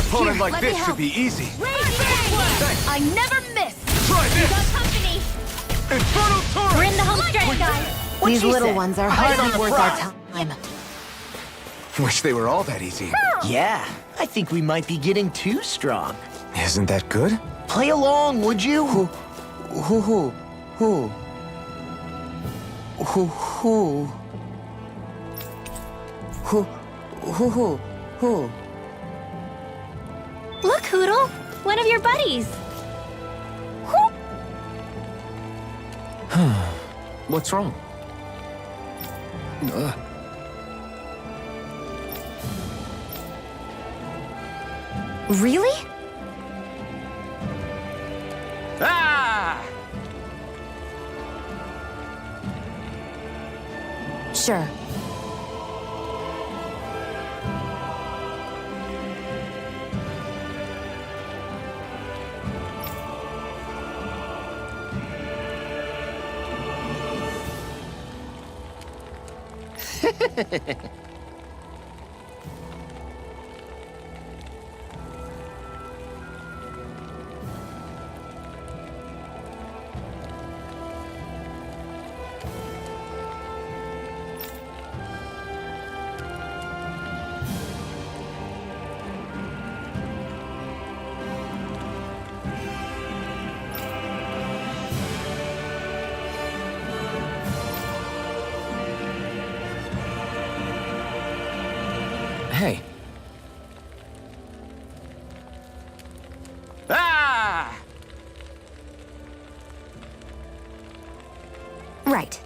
opponent Here, like let me this should help. be easy. Thanks. I never miss. Try You got this! company. Infernal Torrent! We're in the home stretch, guys. These little ones are hardly on the worth our prize. time. Wish they were all that easy. Yeah, I think we might be getting too strong. Isn't that good? Play along, would you? Who? Who? Look, Hoodle. One of your buddies. Whoop. What's wrong? Really? Ah! Sure. Hey. Ah! Right.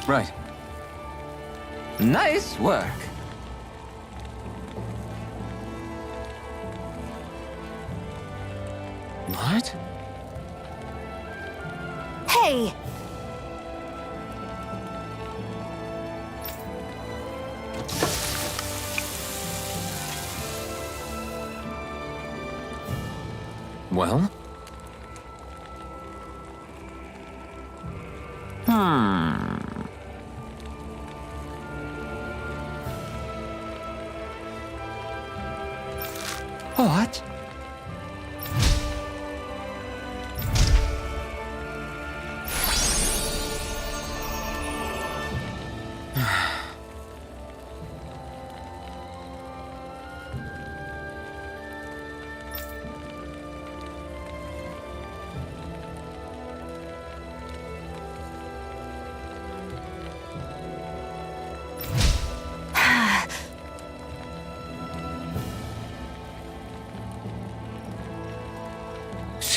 Right. Nice work. What? Hey! Well? What?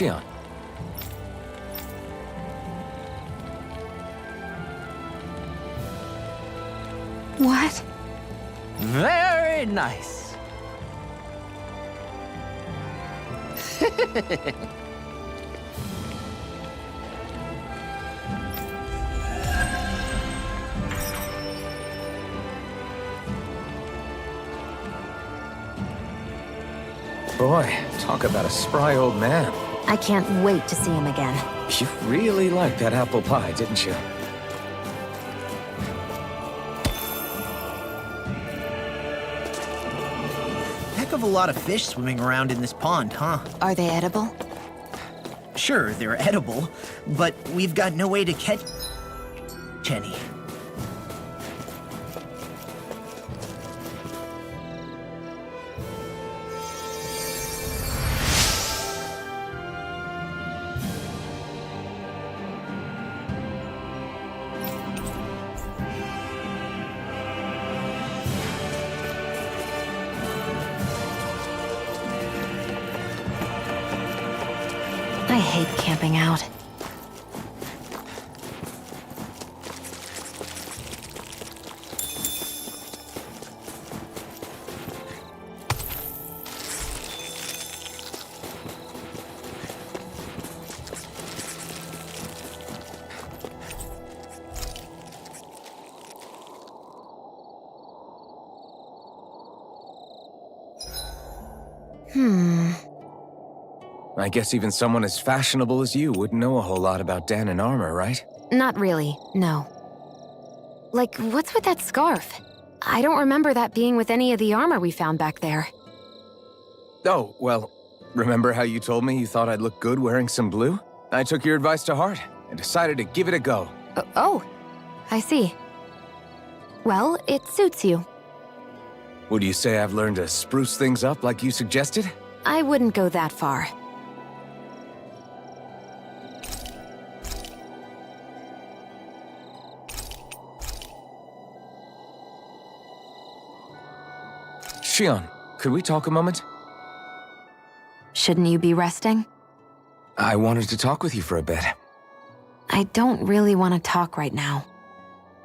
Ayon. What? Very nice. Boy, talk about a spry old man. I can't wait to see him again. You really liked that apple pie, didn't you? Heck of a lot of fish swimming around in this pond, huh? Are they edible? Sure, they're edible, but we've got no way to catch any. I hate camping out. I guess even someone as fashionable as you wouldn't know a whole lot about Dan and armor, right? Not really, no. Like, what's with that scarf? I don't remember that being with any of the armor we found back there. Oh, well, remember how you told me you thought I'd look good wearing some blue? I took your advice to heart and decided to give it a go. Oh, I see. Well, it suits you. Would you say I've learned to spruce things up like you suggested? I wouldn't go that far. Shion, could we talk a moment? Shouldn't you be resting? I wanted to talk with you for a bit. I don't really want to talk right now.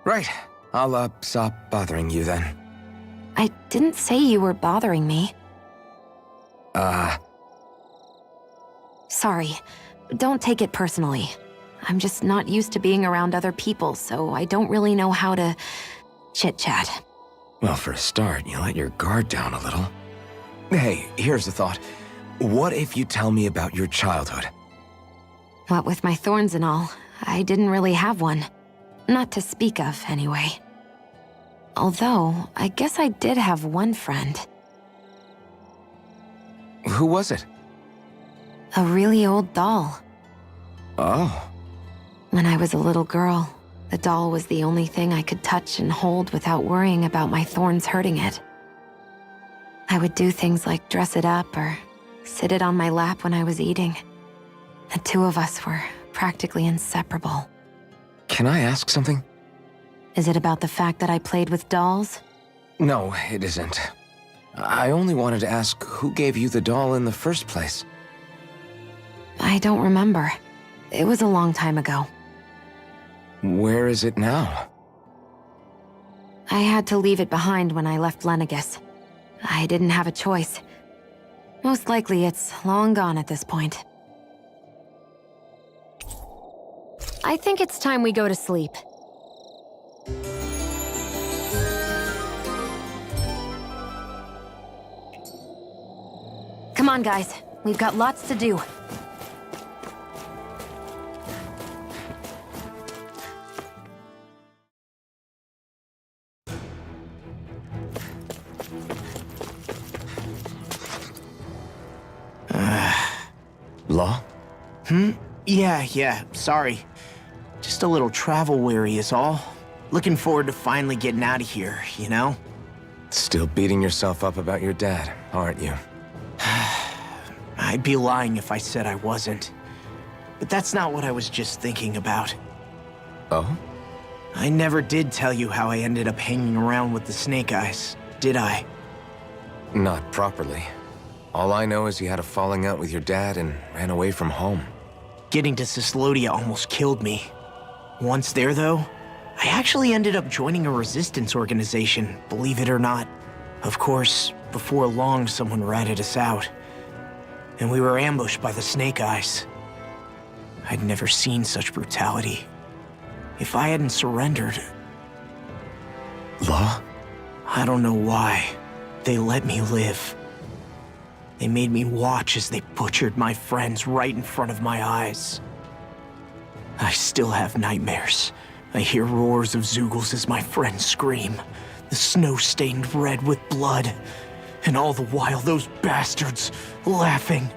Right. I'll, stop bothering you then. I didn't say you were bothering me. Sorry. Don't take it personally. I'm just not used to being around other people, so I don't really know how to chit-chat. Well, for a start, you let your guard down a little. Hey, here's a thought. What if you tell me about your childhood? What with my thorns and all, I didn't really have one. Not to speak of, anyway. Although, I guess I did have one friend. Who was it? A really old doll. Oh. When I was a little girl, the doll was the only thing I could touch and hold without worrying about my thorns hurting it. I would do things like dress it up or sit it on my lap when I was eating. The two of us were practically inseparable. Can I ask something? Is it about the fact that I played with dolls? No, it isn't. I only wanted to ask who gave you the doll in the first place. I don't remember. It was a long time ago. Where is it now? I had to leave it behind when I left Lenegis. I didn't have a choice. Most likely it's long gone at this point. I think it's time we go to sleep. Come on, guys. We've got lots to do. Law? Yeah, sorry. Just a little travel weary is all. Looking forward to finally getting out of here, you know? Still beating yourself up about your dad, aren't you? I'd be lying if I said I wasn't. But that's not what I was just thinking about. Oh? I never did tell you how I ended up hanging around with the Snake Eyes, did I? Not properly. All I know is you had a falling out with your dad and ran away from home. Getting to Cyslodia almost killed me. Once there, though, I actually ended up joining a resistance organization, believe it or not. Of course, before long, someone ratted us out. And we were ambushed by the Snake Eyes. I'd never seen such brutality. If I hadn't surrendered... Law? I don't know why. They let me live. They made me watch as they butchered my friends right in front of my eyes. I still have nightmares. I hear roars of Zeugles as my friends scream, the snow stained red with blood, and all the while those bastards laughing.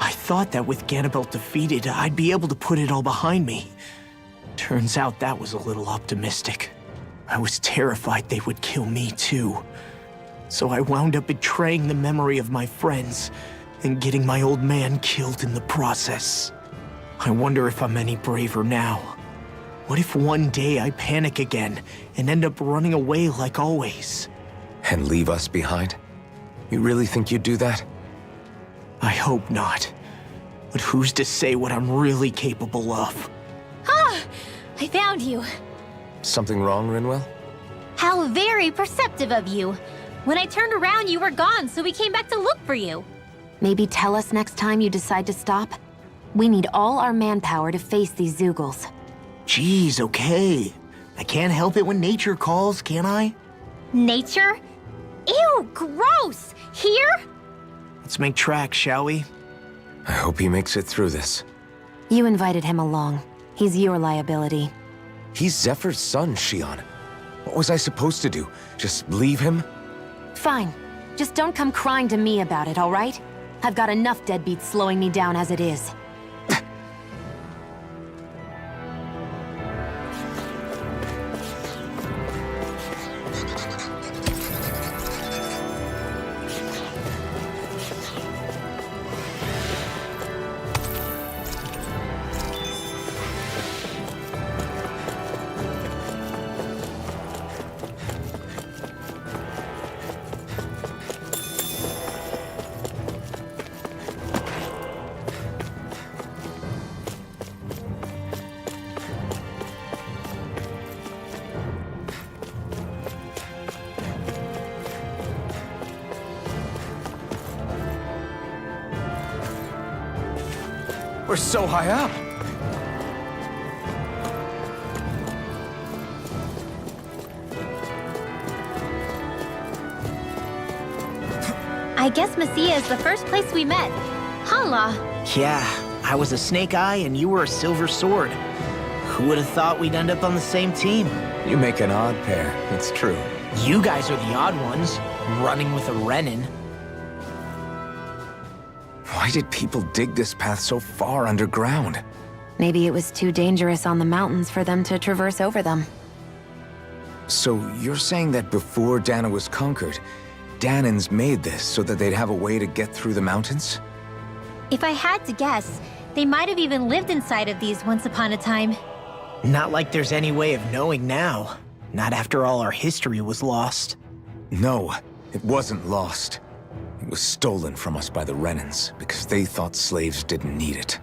I thought that with Ganabelt defeated, I'd be able to put it all behind me. Turns out that was a little optimistic. I was terrified they would kill me too. So I wound up betraying the memory of my friends and getting my old man killed in the process. I wonder if I'm any braver now. What if one day I panic again and end up running away like always? And leave us behind? You really think you'd do that? I hope not. But who's to say what I'm really capable of? Ah! I found you. Something wrong, Rinwell? How very perceptive of you. When I turned around, you were gone, so we came back to look for you. Maybe tell us next time you decide to stop? We need all our manpower to face these Zeugles. Geez, okay. I can't help it when nature calls, can I? Nature? Ew, gross! Here? Let's make tracks, shall we? I hope he makes it through this. You invited him along. He's your liability. He's Zephyr's son, Shion. What was I supposed to do? Just leave him? Fine. Just don't come crying to me about it, all right? I've got enough deadbeats slowing me down as it is. We're so high up. I guess Messia is the first place we met. Hala. Yeah, I was a Snake Eye and you were a Silver Sword. Who would have thought we'd end up on the same team? You make an odd pair, it's true. You guys are the odd ones, running with a Renin. Why did people dig this path so far underground? Maybe it was too dangerous on the mountains for them to traverse over them. So you're saying that before Dana was conquered, Danans made this so that they'd have a way to get through the mountains? If I had to guess, they might have even lived inside of these once upon a time. Not like there's any way of knowing now. Not after all our history was lost. No, it wasn't lost. It was stolen from us by the Renans because they thought slaves didn't need it.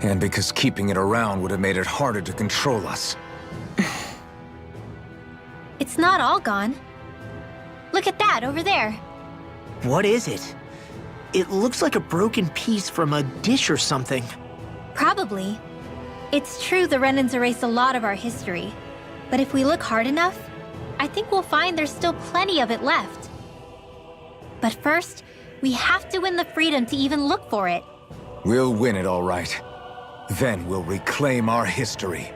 And because keeping it around would have made it harder to control us. It's not all gone. Look at that over there. What is it? It looks like a broken piece from a dish or something. Probably. It's true the Renans erased a lot of our history. But if we look hard enough, I think we'll find there's still plenty of it left. But first, we have to win the freedom to even look for it. We'll win it all right. Then we'll reclaim our history.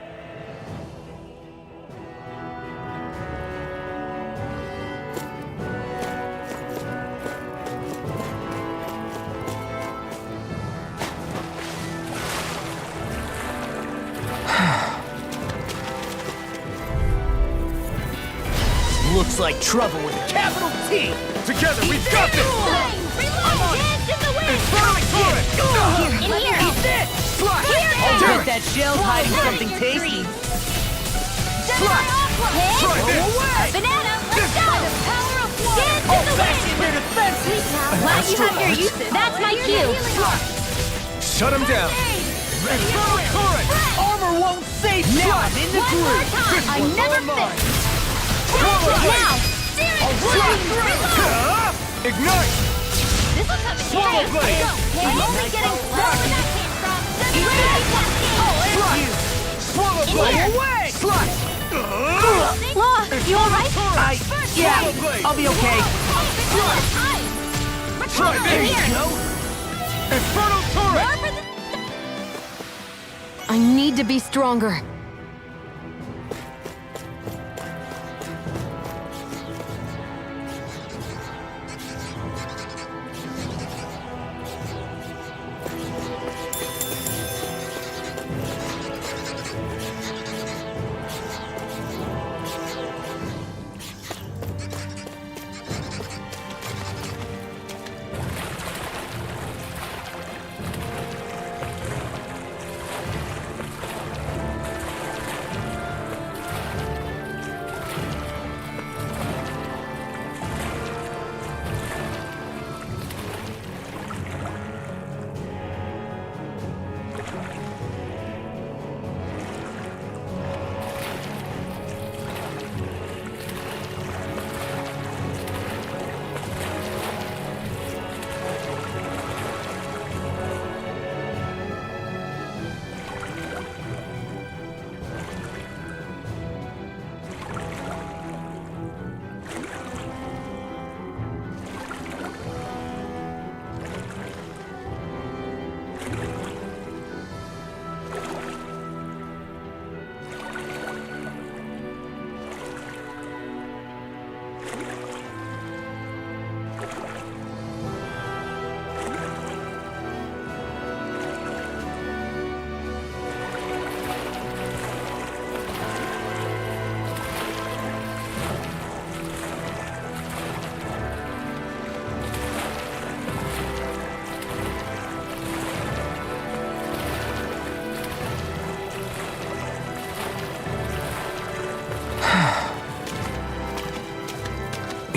Looks like trouble with a capital T! Together, we've got this! Hands in the wind! Here, In here! He's dead! Slot! Here! I'll bet that shell's hiding something tasty. Slot! Try this! Banana! Let's go! The power of water! Hands in the wind! Their defense! Glad you have your uses. That's my cue. Shut him down! Armor won't save me! Now I'm in the One more groove! time! I never miss! Now! Ignite! This will come in Swallow handy. blade. I'm only getting where that came from. Swallow In blade! here. Away! Slut! Law, you alright? Yeah, I'll be okay. Try In this! here. Infernal turret! More for the... I need to be stronger.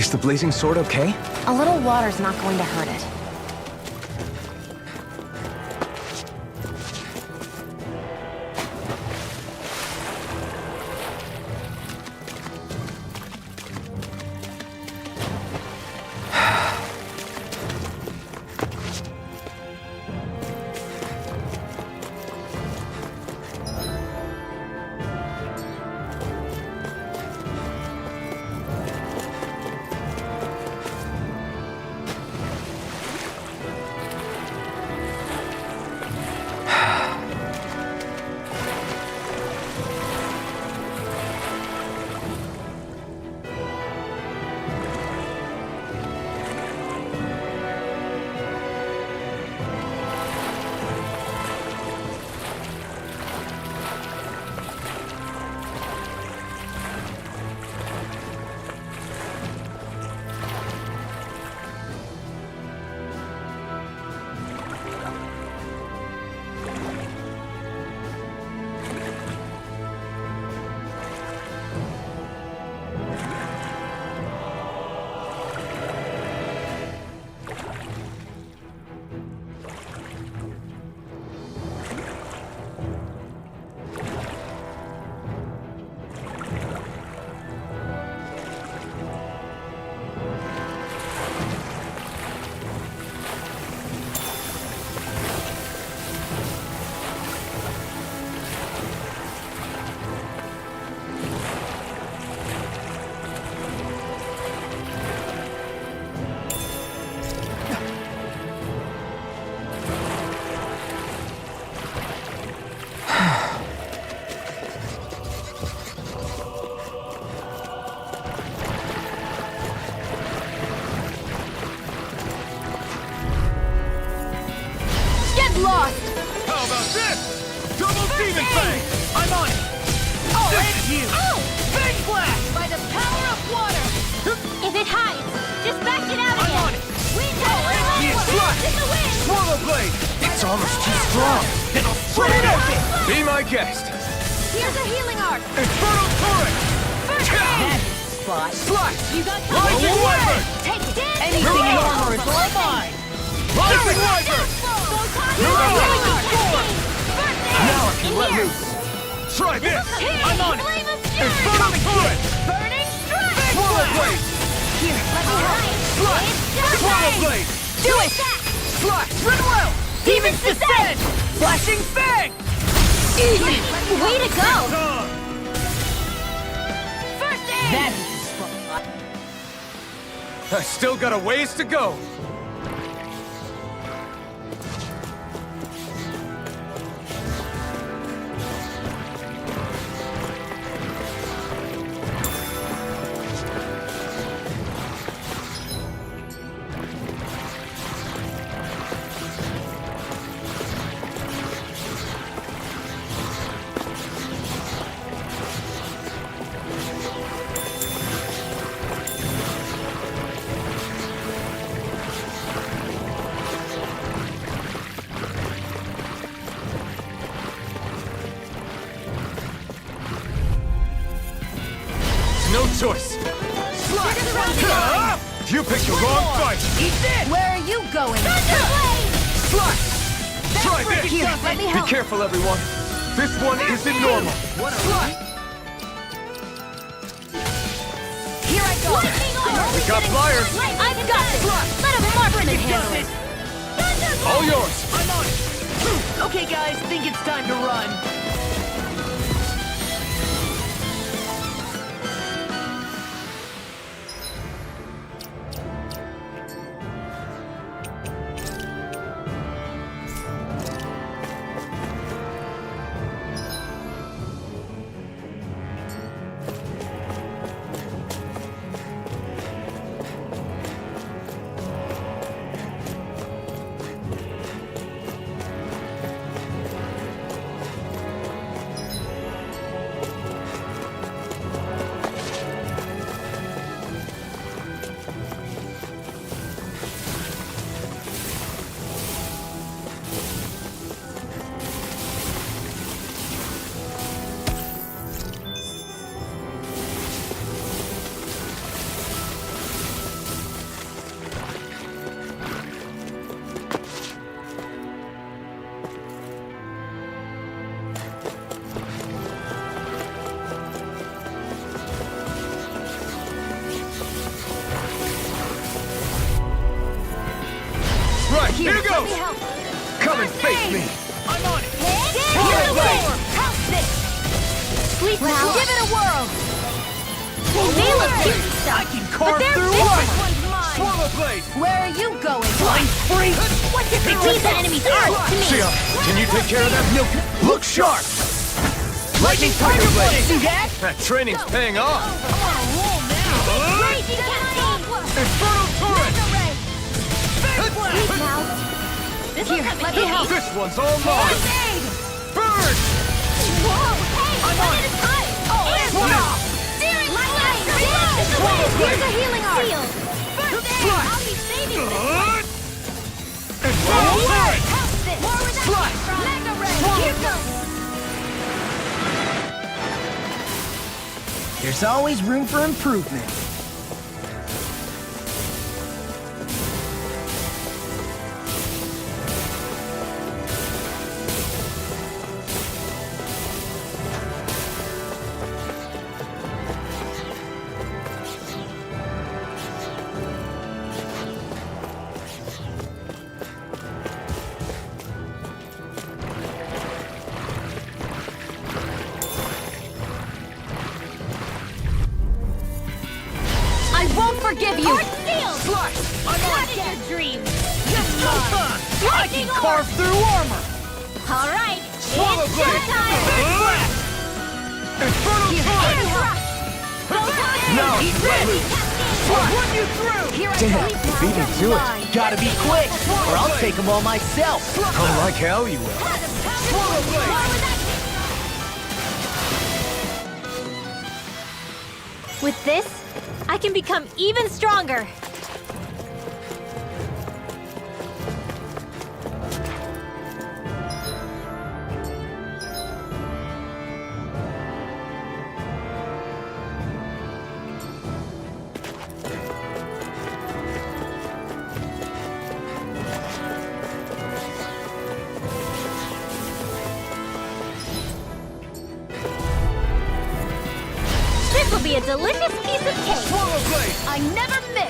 Is the blazing sword okay? A little water's not going to hurt it. Lost! How about this? Double demon fang! I'm on it! Oh, it's you! Oh! Big blast! By the power of water! If it hides, just back it out I'm again! on it! We got it's you! in the wind! Swallow blade! It's almost too strong! It'll split it open! Be my guest! Here's a healing arc! Infernal torrent! Spot. You got Lightning wyvern! Take it! Anything in armor is all mine! Lightning wyvern! Now I can let loose! Try this! I'm on it! Infernal torrent! Burning strike! Swallow blade! Here, let me help! Swallow blade! Do it! Slash! Run well! Demons descend! Flashing fang! Easy! Way to go! First aid! That is the spot. I still got a ways to go! No choice! You picked the wrong fight! Eat this! Where are you going? Slash! Try this! Here, let me Be help. careful, everyone! This one isn't normal! What a Here I go. We got flyers! I've got this. Let a marksman handle it. All yours! I'm on it! Okay, guys, think it's time to run. Right, here Let me goes! help. Come and face me! I'm on it! Swallow blade. Help this. Sleep now. Give it a whirl. They look cute and I stuff, can but carve they're through vicious. armor! One's mine. Swallow blade! Where are you going? Blind freak! What's a piece of enemy's art to me? Sia, can you take care of that? No, look sharp! Lightning tiger blade! See that? That training's paying off! Raging cascade! Infernal turret! Sleep now. This Here, let me help. This one's all mine! Burn! Whoa! Hey! I'm on it. Air Searing blade! This is away! Here's a healing art! Seal! First aid! I'll be saving this! Infernal turret! Help this! More with that! Fly. Mega ray! Here goes! There's always room for improvement. I won't forgive you. Art sealed! Slice! I'm on What it! is your dream? No fun! I can Lightning carve through armor! All right, Swallow it's blade! showtime! Infernal turret! Air rush! Now He's it's ready! loose! Run you through! Here I Damn, go. beat me to it! Gotta be quick, or I'll take them all myself. Oh, like hell you will. Swallow blade! With this, I can become even stronger. This will be a delicious piece of cake. Swallow blade! I never miss.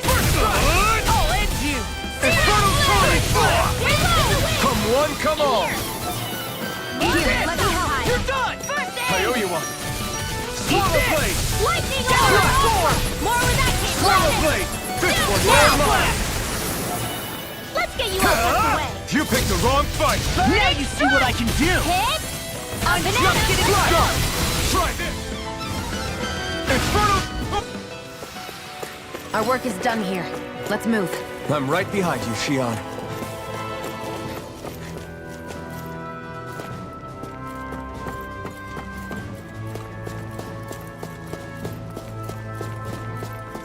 I'll end you! Infernal turret! Come one, come all! Here, let me help. You're done! First I aid! owe you one. Eat this! Blade! Lightning Down! orb! More with that cake! Swallow blade! This one's all mine! Let's get you out of the way! You picked the wrong fight! Now you see what I can do! Hit! I'm banana just getting split. started! Try this! Infernal... Our work is done here. Let's move. I'm right behind you, Xion.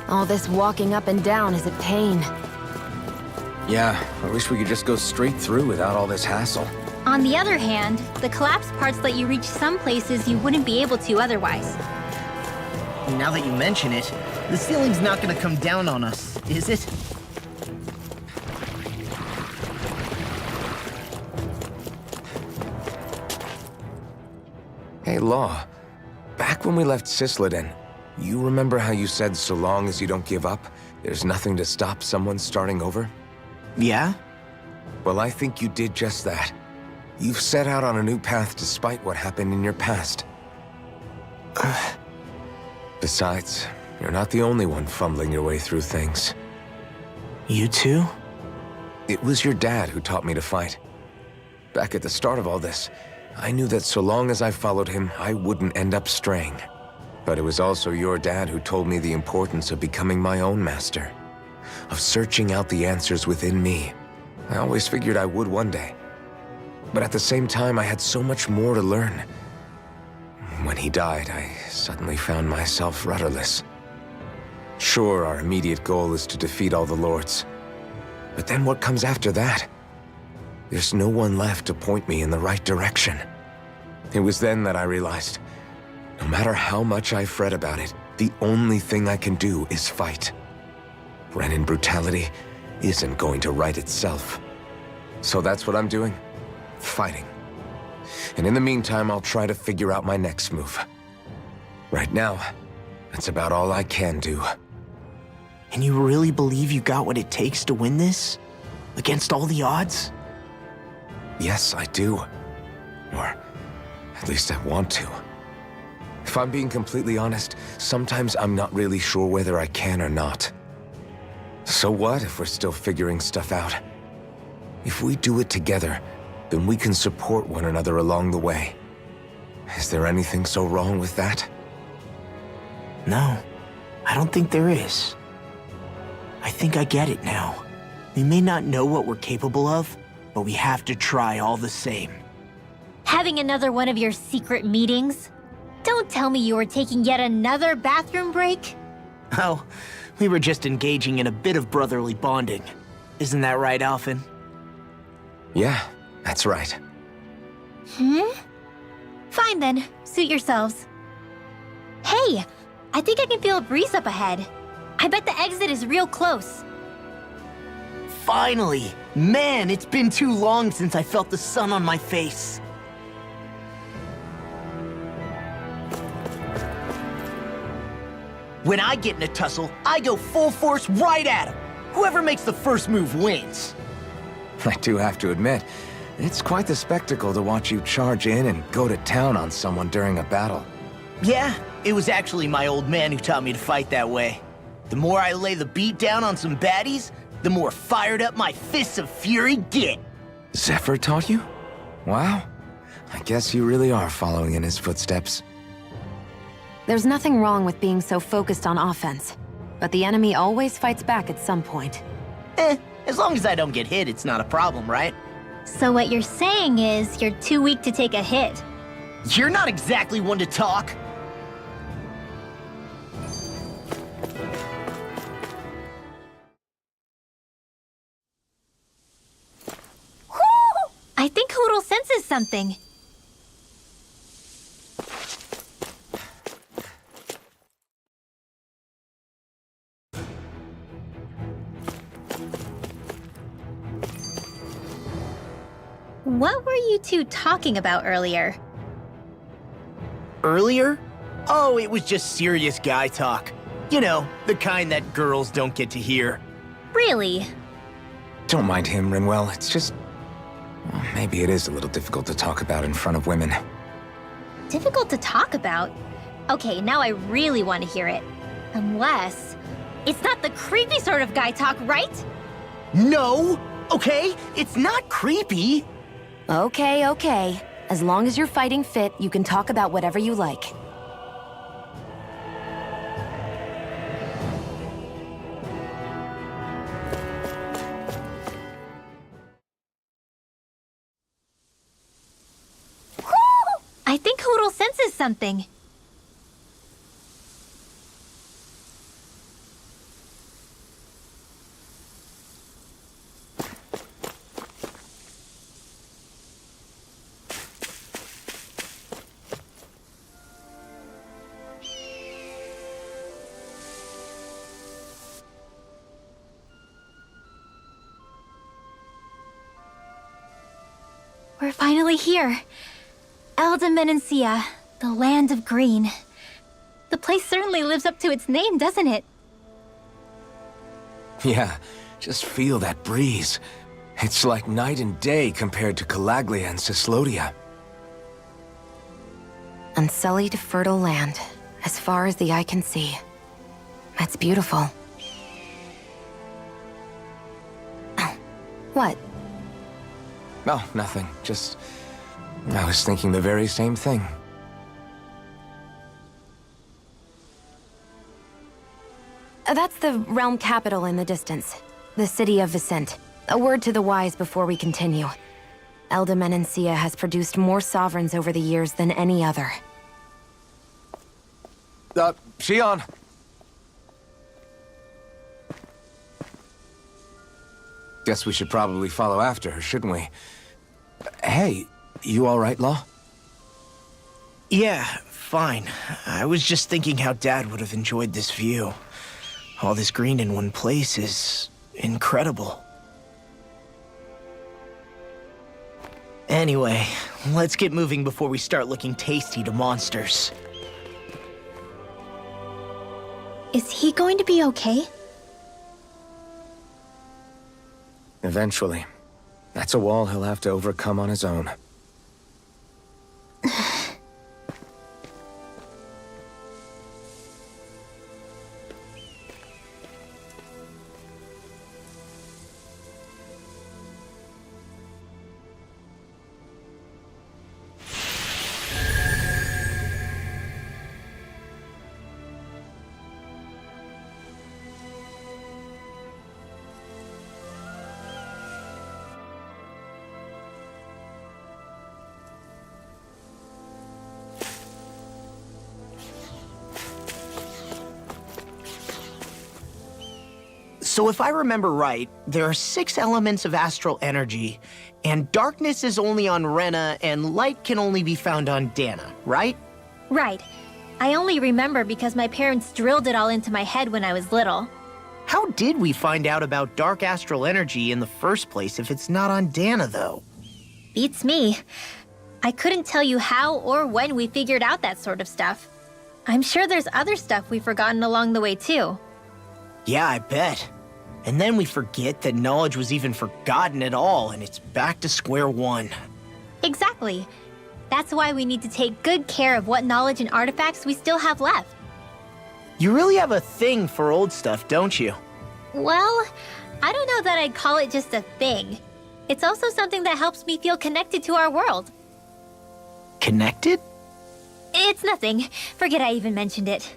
All this walking up and down is a pain. Yeah, I wish we could just go straight through without all this hassle. On the other hand, the collapsed parts let you reach some places you wouldn't be able to otherwise. Now that you mention it, the ceiling's not gonna come down on us, is it? Hey, Law. Back when we left Cisleden, you remember how you said so long as you don't give up, there's nothing to stop someone starting over? Yeah? Well, I think you did just that. You've set out on a new path despite what happened in your past. Besides, you're not the only one fumbling your way through things. You too? It was your dad who taught me to fight. Back at the start of all this, I knew that so long as I followed him, I wouldn't end up straying. But it was also your dad who told me the importance of becoming my own master, of searching out the answers within me. I always figured I would one day. But at the same time, I had so much more to learn. When he died, I suddenly found myself rudderless. Sure, our immediate goal is to defeat all the lords. But then what comes after that? There's no one left to point me in the right direction. It was then that I realized, no matter how much I fret about it, the only thing I can do is fight. Renin brutality isn't going to right itself. So that's what I'm doing. Fighting. And in the meantime, I'll try to figure out my next move. Right now, that's about all I can do. And you really believe you got what it takes to win this? Against all the odds? Yes, I do. Or at least I want to. If I'm being completely honest, sometimes I'm not really sure whether I can or not. So what if we're still figuring stuff out? If we do it together, then we can support one another along the way. Is there anything so wrong with that? No, I don't think there is. I think I get it now. We may not know what we're capable of, but we have to try all the same. Having another one of your secret meetings? Don't tell me you were taking yet another bathroom break? Oh, we were just engaging in a bit of brotherly bonding. Isn't that right, Alphen? Yeah, that's right. Fine then, suit yourselves. Hey, I think I can feel a breeze up ahead. I bet the exit is real close. Finally! Man, it's been too long since I felt the sun on my face. When I get in a tussle, I go full force right at him. Whoever makes the first move wins. I do have to admit, it's quite the spectacle to watch you charge in and go to town on someone during a battle. Yeah, it was actually my old man who taught me to fight that way. The more I lay the beat down on some baddies, the more fired up my fists of fury get. Zephyr taught you? Wow. I guess you really are following in his footsteps. There's nothing wrong with being so focused on offense, but the enemy always fights back at some point. As long as I don't get hit, it's not a problem, right? So what you're saying is you're too weak to take a hit. You're not exactly one to talk. I think Hoodle senses something. What were you two talking about earlier? Earlier? Oh, it was just serious guy talk. You know, the kind that girls don't get to hear. Really? Don't mind him, Rinwell. It's just... well, maybe it is a little difficult to talk about in front of women. Difficult to talk about? Okay, now I really want to hear it. Unless... it's not the creepy sort of guy talk, right? No! Okay, it's not creepy. Okay. As long as you're fighting fit, you can talk about whatever you like. I think Hoodle senses something. We're finally here. Menancia, the land of green. The place certainly lives up to its name, doesn't it? Yeah, just feel that breeze. It's like night and day compared to Calaglia and Cyslodia. Unsullied, fertile land, as far as the eye can see. That's beautiful. Oh, what? Oh, nothing. Just... I was thinking the very same thing. That's the realm capital in the distance. The city of Vicent. A word to the wise before we continue. Menancia has produced more sovereigns over the years than any other. Xion! Guess we should probably follow after her, shouldn't we? Hey, you all right, Law? Yeah, fine. I was just thinking how Dad would have enjoyed this view. All this green in one place is... incredible. Anyway, let's get moving before we start looking tasty to monsters. Is he going to be okay? Eventually. That's a wall he'll have to overcome on his own. So if I remember right, there are 6 elements of astral energy, and darkness is only on Rena, and light can only be found on Dana, right? Right. I only remember because my parents drilled it all into my head when I was little. How did we find out about dark astral energy in the first place if it's not on Dana, though? Beats me. I couldn't tell you how or when we figured out that sort of stuff. I'm sure there's other stuff we've forgotten along the way, too. Yeah, I bet. And then we forget that knowledge was even forgotten at all, and it's back to square one. Exactly. That's why we need to take good care of what knowledge and artifacts we still have left. You really have a thing for old stuff, don't you? Well, I don't know that I'd call it just a thing. It's also something that helps me feel connected to our world. Connected? It's nothing. Forget I even mentioned it.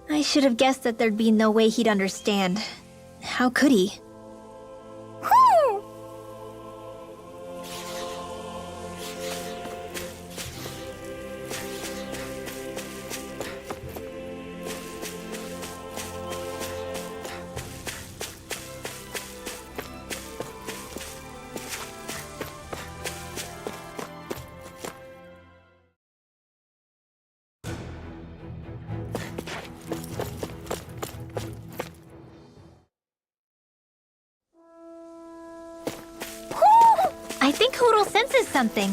I should have guessed that there'd be no way he'd understand. How could he? Whew! I think Hoodle senses something.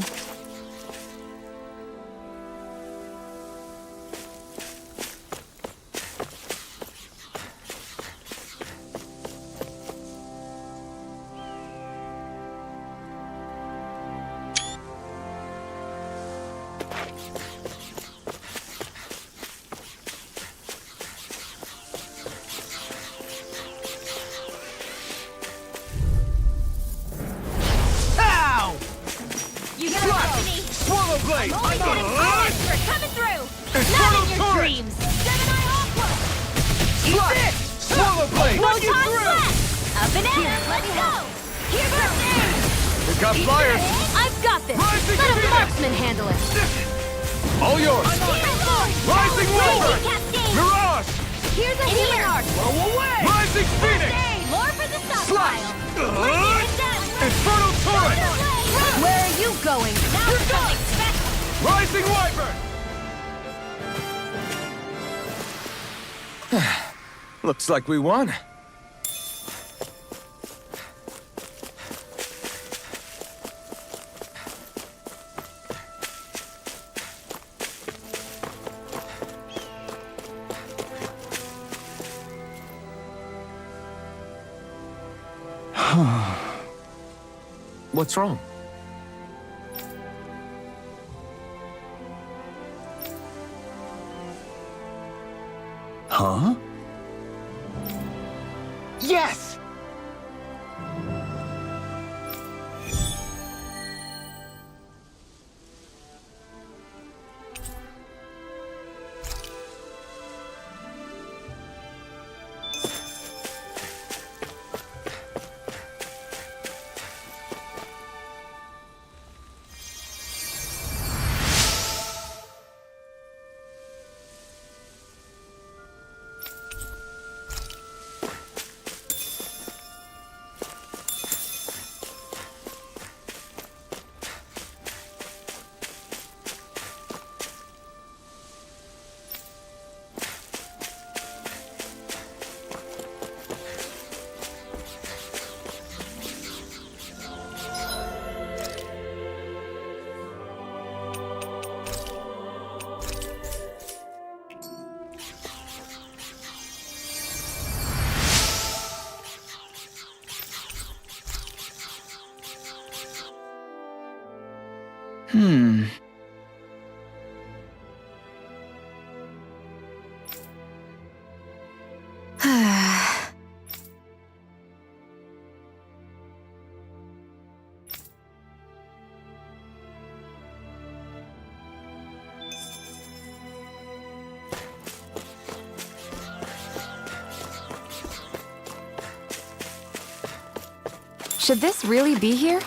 Blade! Only getting credit for coming through! Infernal Not in your Torrent! dreams! Gemini Aqua! Slap! Swallow Blade! No time left! Up and at 'em, let's go! Here goes air! We got flyers! I've got this! Rising Let a Phoenix! marksman handle it! All yours! Rising Weapon! Mirage! Here's a healer! Blow away! Rising Phoenix! More for the Slap! stockpile! Infernal Torrent! Where are you going? Now You're done! Rising Wyvern! Looks like we won. What's wrong? Huh? Yes! Should this really be here?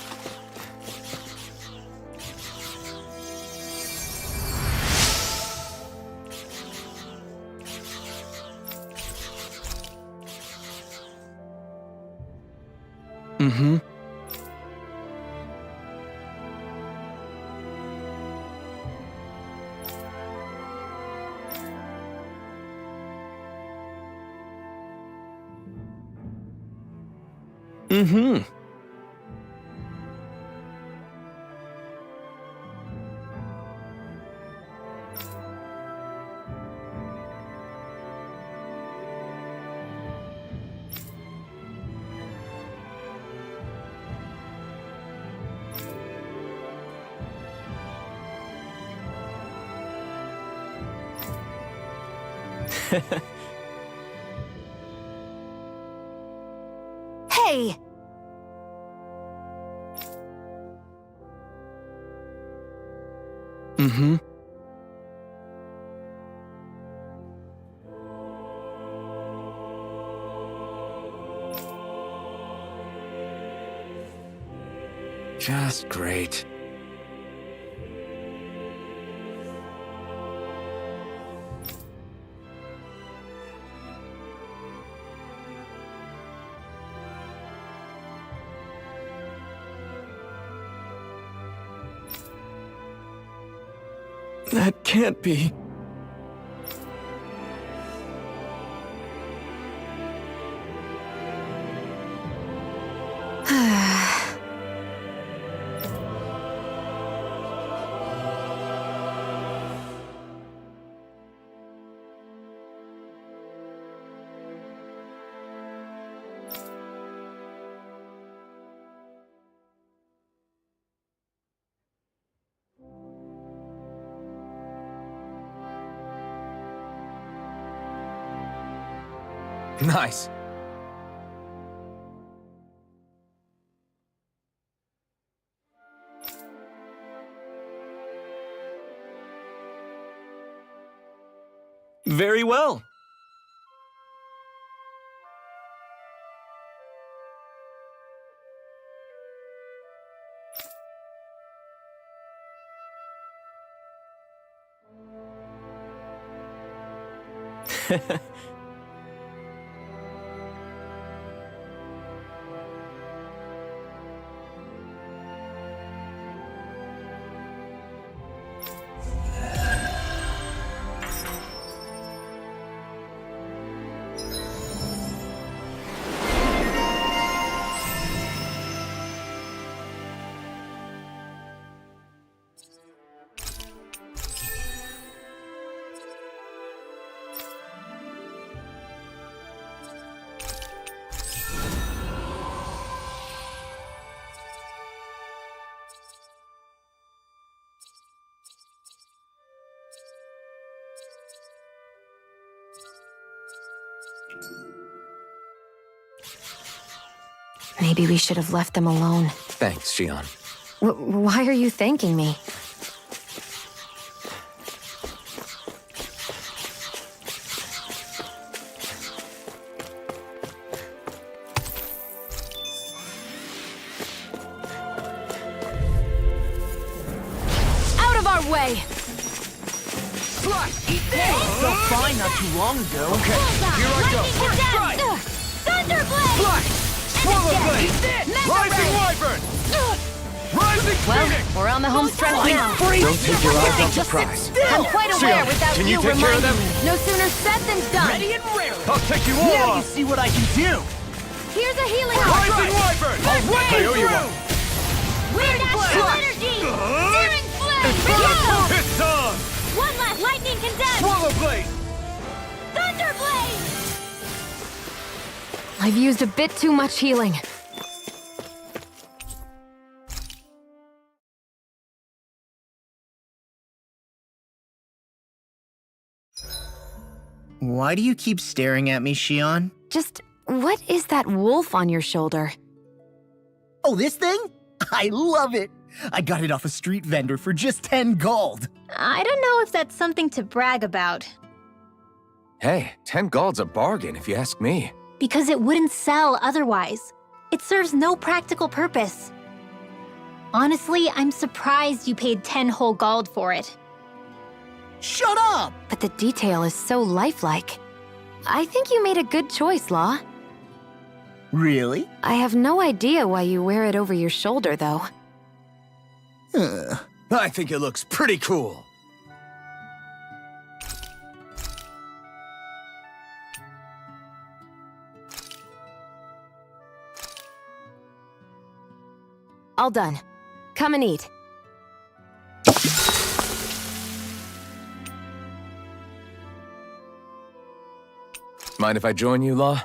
Mm-hmm. Mm-hmm. Hey! Mm-hmm. Just great. That can't be. Nice. Very well. Maybe we should have left them alone. Thanks, Xion. Why are you thanking me? Out of our way! Felt fine not too long ago. Okay, here I go. First strike! Thunderblade! Flash! Swallow blade! Rising wyvern! Rising phoenix! We're on the home stretch now. Don't take your eyes off the prize. I'm quite aware Xion, without can you you take care of reminding them? me. No sooner said than done. Ready and rare. I'll take you all Now you on! see what I can do. Here's a healing Rising wyvern! I owe you one. Weird astral energy! Searing flame! For you! It's on! One last lightning condensed! Swallow blade! Thunderblade! I've used a bit too much healing. Why do you keep staring at me, Xion? Just, what is that wolf on your shoulder? Oh, this thing? I love it! I got it off a street vendor for just 10 gold. I don't know if that's something to brag about. Hey, 10 gold's a bargain if you ask me. Because it wouldn't sell otherwise. It serves no practical purpose. Honestly, I'm surprised you paid 10 whole gold for it. Shut up! But the detail is so lifelike. I think you made a good choice, Law. Really? I have no idea why you wear it over your shoulder, though. I think it looks pretty cool. All done. Come and eat. Mind if I join you, Law?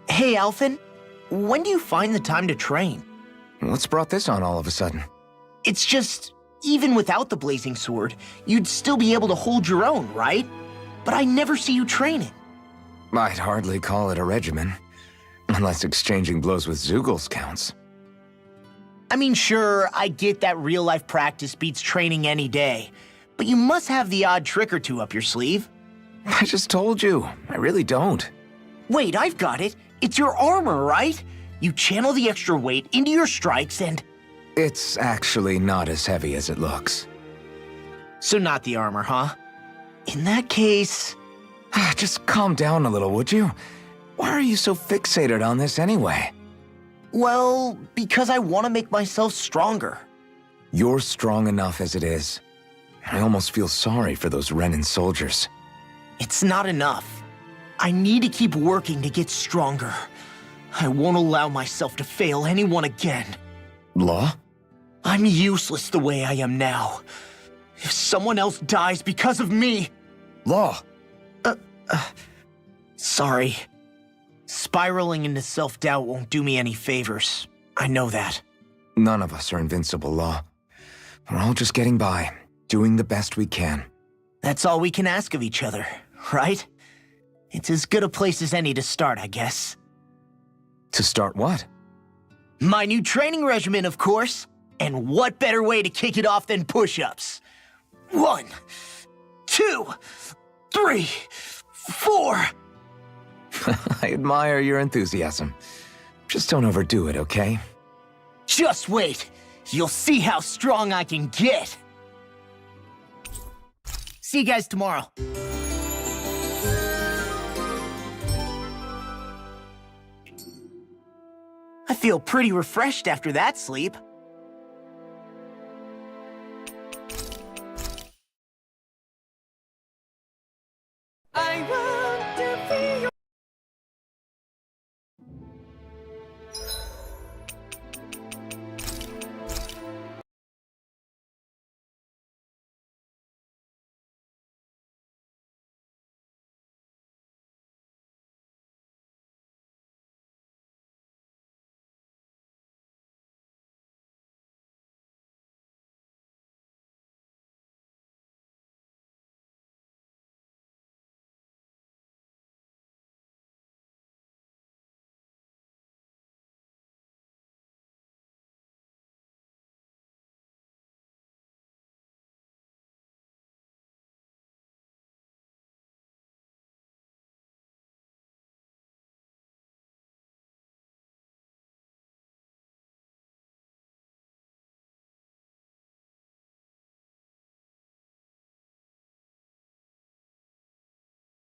Hey, Alphen. When do you find the time to train? What's brought this on all of a sudden? It's just, even without the blazing sword, you'd still be able to hold your own, right? But I never see you training. I'd hardly call it a regimen. Unless exchanging blows with Zeugles counts. I mean, sure, I get that real-life practice beats training any day, but you must have the odd trick or two up your sleeve. I just told you, I really don't. Wait, I've got it. It's your armor, right? You channel the extra weight into your strikes and... It's actually not as heavy as it looks. So not the armor, huh? In that case... Just calm down a little, would you? Why are you so fixated on this anyway? Well, because I want to make myself stronger. You're strong enough as it is. I almost feel sorry for those Renan soldiers. It's not enough. I need to keep working to get stronger. I won't allow myself to fail anyone again. Law? I'm useless the way I am now. If someone else dies because of me... Law! Sorry. Spiraling into self-doubt won't do me any favors. I know that. None of us are invincible, Law. We're all just getting by, doing the best we can. That's all we can ask of each other, right? It's as good a place as any to start, I guess. To start what? My new training regimen, of course. And what better way to kick it off than push-ups? 1, 2, 3, 4... I admire your enthusiasm. Just don't overdo it, okay? Just wait. You'll see how strong I can get. See you guys tomorrow. I feel pretty refreshed after that sleep.